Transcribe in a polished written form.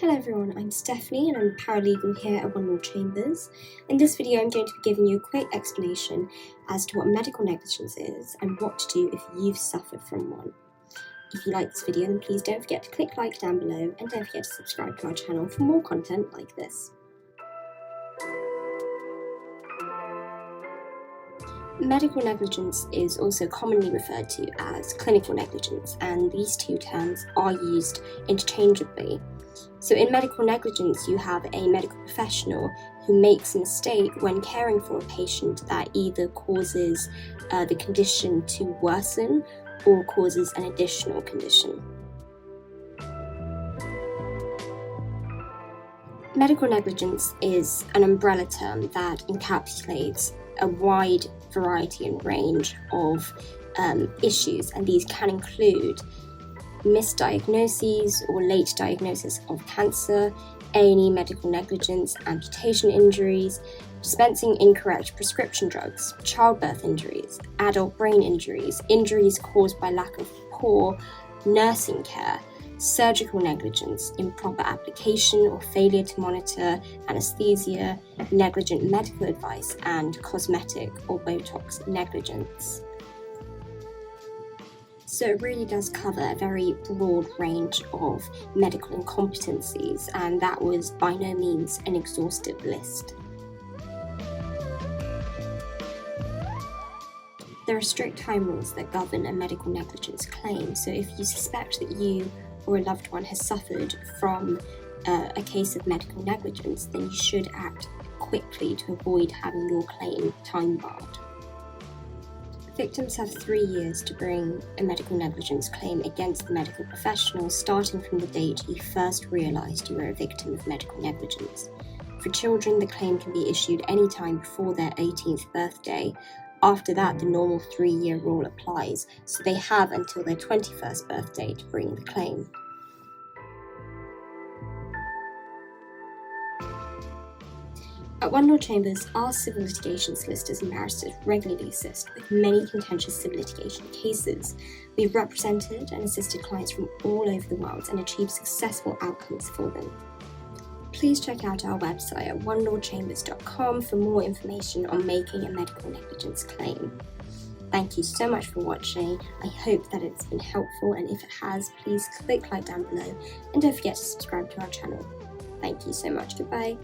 Hello everyone, I'm Stephanie and I'm a paralegal here at One Law Chambers. In this video I'm going to be giving you a quick explanation as to what medical negligence is and what to do if you've suffered from one. If you like this video then please don't forget to click like down below and don't forget to subscribe to our channel for more content like this. Medical negligence is also commonly referred to as clinical negligence, and these two terms are used interchangeably. So in medical negligence, you have a medical professional who makes a mistake when caring for a patient that either causes the condition to worsen or causes an additional condition. Medical negligence is an umbrella term that encapsulates a wide variety and range of issues, and these can include misdiagnoses or late diagnosis of cancer, A&E medical negligence, amputation injuries, dispensing incorrect prescription drugs, childbirth injuries, adult brain injuries, injuries caused by lack of poor nursing care, surgical negligence, improper application or failure to monitor anaesthesia, negligent medical advice, and cosmetic or botox negligence. So it really does cover a very broad range of medical incompetencies, and that was by no means an exhaustive list. There are strict time rules that govern a medical negligence claim, so if you suspect that you or a loved one has suffered from a case of medical negligence, then you should act quickly to avoid having your claim time-barred. Victims have 3 years to bring a medical negligence claim against the medical professional, starting from the date you first realised you were a victim of medical negligence. For children, the claim can be issued any time before their 18th birthday. After that, the normal 3-year rule applies, so they have until their 21st birthday to bring the claim. At One Law Chambers, our civil litigation solicitors and barristers regularly assist with many contentious civil litigation cases. We've represented and assisted clients from all over the world and achieved successful outcomes for them. Please check out our website at onelawchambers.com for more information on making a medical negligence claim. Thank you so much for watching. I hope that it's been helpful, and if it has, please click like down below and don't forget to subscribe to our channel. Thank you so much. Goodbye.